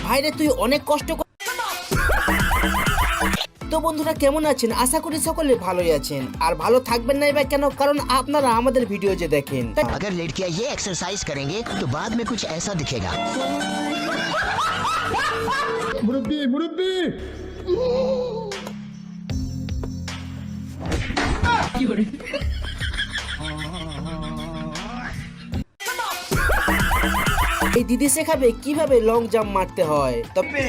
ভাইরে তুই অনেক কষ্ট তো বন্ধুরা কেমন আছেন? আশা করি সকলে ভালোই আছেন আর ভালো থাকবেন না এবার কেন, কারণ আপনারা আমাদের ভিডিও যে দেখেন अगर लड़कियां ये एक्सरसाइज करेंगे तो बाद में कुछ ऐसा दिखेगा। मुरब्बी मुरब्बी এই দিদি শেখাবে কিভাবে লং জাম্প মারতে হয়। তবে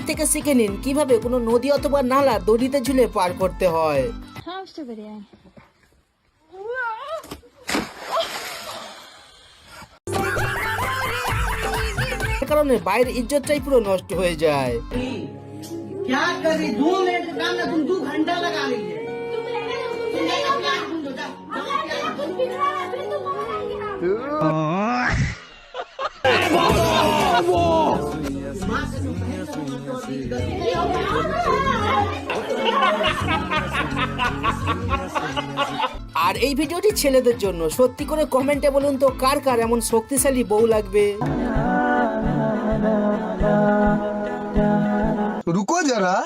থেকে শিখে নিন কিভাবে কোনো নদী অথবা নালা দড়িতে ঝুলে পার করতে হয়। কারণে বাইরের ইজ্জতটাই পুরো নষ্ট হয়ে যায়। क्या करी 2 मिनट का काम ना तुम 2 घंटा लगा लीजिए। আর এই ভিডিওটি ছেলেদের জন্য। সত্যি করে কমেন্টে বলুন তো কার কার এমন শক্তিশালী বউ লাগবে। रुको जरा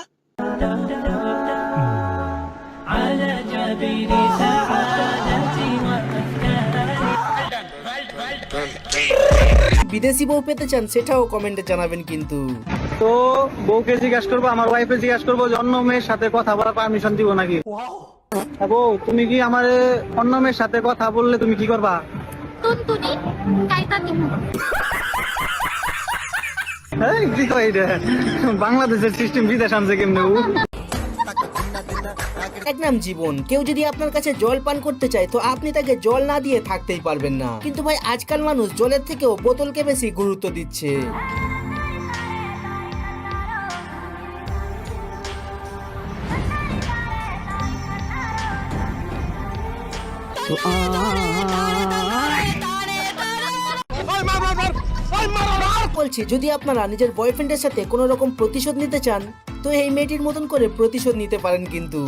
বিদেশি বউ পেতে চান সেটাও কমেন্টে জানাবেন কিন্তু। তো বউকে জিজ্ঞাসা করবো, আমার ওয়াইফে জিজ্ঞাসা করবো যে অন্য মেয়ের সাথে কথা বলার পারমিশন দিব নাকি। বউ তুমি কি আমার অন্য মেয়ের সাথে কথা বললে তুমি কি করবা? এই কি কয় এটা? বাংলাদেশের সিস্টেম বিদেশ আনছে কেমনে? এক নাম জীবন। কেউ যদি আপনার কাছে জল পান করতে চায় তো আপনি তাকে জল না দিয়ে থাকতেই পারবেন না। কিন্তু ভাই আজকাল মানুষ জলের থেকেও বোতলকে বেশি গুরুত্ব দিচ্ছে। বলছি যদি আপনারা নিজের বয়ফ্রেন্ডের সাথে কোনো রকম প্রতিশোধ নিতে চান তো এই মেয়েটির মতন করে প্রতিশোধ নিতে পারেন কিন্তু।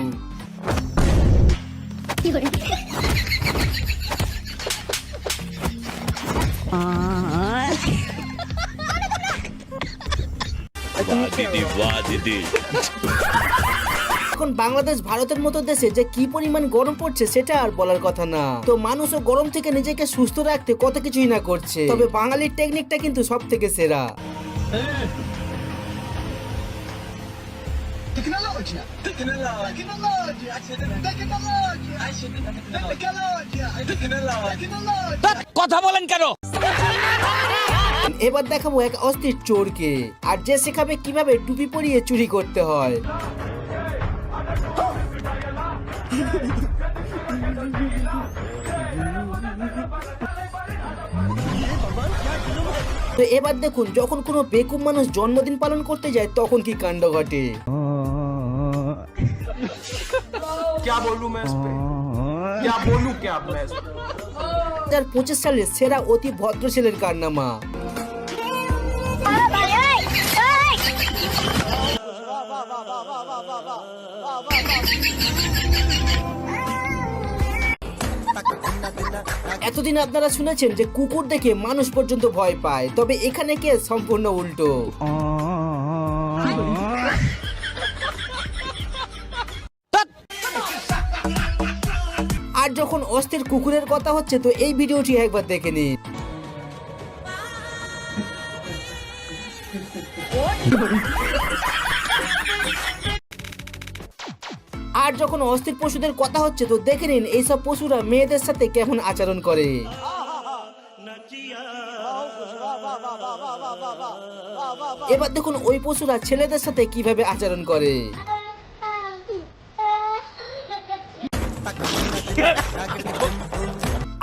এখন বাংলাদেশ ভারতের মতো দেশে যে কি পরিমাণ গরম পড়ছে সেটা আর বলার কথা না। তো মানুষও গরম থেকে নিজেকে সুস্থ রাখতে কত কিছুই না করছে, তবে বাঙালির টেকনিকটা কিন্তু সব থেকে সেরা। কথা বলেন কেন? এবার দেখাবো এক অস্থির চোরকে, আর যে শেখাবে কিভাবে টুপি পরিয়ে চুরি করতে হয়। তো এবার দেখুন যখন কোনো বেকুব মানুষ জন্মদিন পালন করতে যায় তখন কি কাণ্ড ঘটে। क्या बोलूं मैं इस पे क्या बोलूं क्या मैं इस पे 2025 সালের সেরা অতি ভদ্র ছেলের কারনামা। এতদিন আপনারা শুনেছেন যে কুকুর দেখে মানুষ পর্যন্ত ভয় পায়, তবে এখানে কে সম্পূর্ণ উল্টো। আর যখন অস্থির কুকুরের কথা হচ্ছে তো এই ভিডিওটি একবার দেখে নিন। আর যখন অস্থির পশুদের কথা হচ্ছে তো দেখে নিন এইসব পশুরা মেয়েদের সাথে কেমন আচরণ করে। এবার দেখুন ওই পশুরা ছেলেদের সাথে কিভাবে আচরণ করে।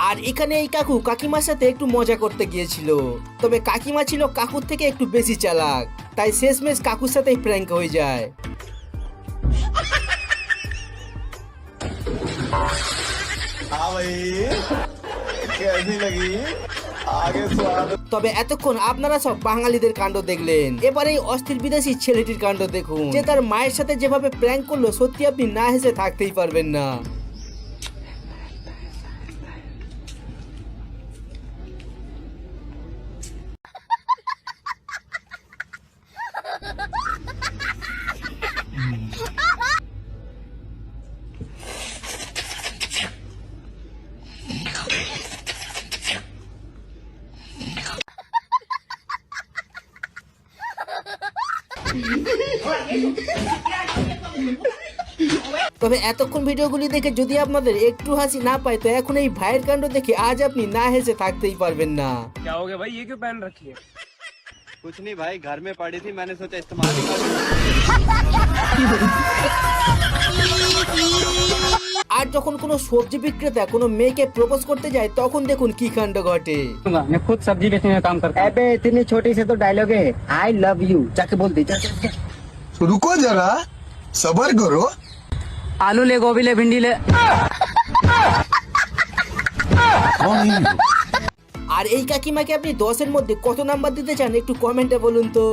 আর এখানে এই কাকু কাকিমার সাথে একটু মজা করতে গিয়েছিল, তবে কাকিমা ছিল কাকুর থেকে একটু বেশি চালাক, তাই শেষমেশ কাকুর সাথেই প্র্যাঙ্ক হয়ে যায়। তবে এতক্ষণ আপনারা সব বাঙালিদের কাণ্ড দেখলেন, এবার এই অস্থির বিদেশি ছেলেটির কাণ্ড দেখুন, যে তার মায়ের সাথে যেভাবে প্র্যাঙ্ক করলো, সত্যি আপনি না হেসে থাকতেই পারবেন না। তবে এতক্ষণ ভিডিওগুলি দেখে যদি আপনাদের একটু হাসি না পায়, তো এখন এই ভাইয়ের কাণ্ড দেখে আজ আপনি না হেসে থাকতেই পারবেন না। क्या हो गया भाई, ये क्यों पहन रखी है? कुछ नहीं भाई, घर में पड़ी थी, मैंने सोचा इस्तेमाल ही कर लूं। আর যখন কোনো সবজি বিক্রেতা কোনো মেয়েকে প্রপোজ করতে যায়, তখন দেখুন কি কাণ্ড ঘটে। मैं खुद सब्जी बेचने का काम करता हूँ। अबे इतनी छोटी से तो डायलॉग है, आई लव यू जाके बोल दे, जा। रुको जरा सबर करो। आलू ले, गोभी ले, भिंडी ले। আর এই কাকিমাকে আপনি 10-এর মধ্যে কত নাম্বার দিতে চান, একটু কমেন্টে বলুন তো।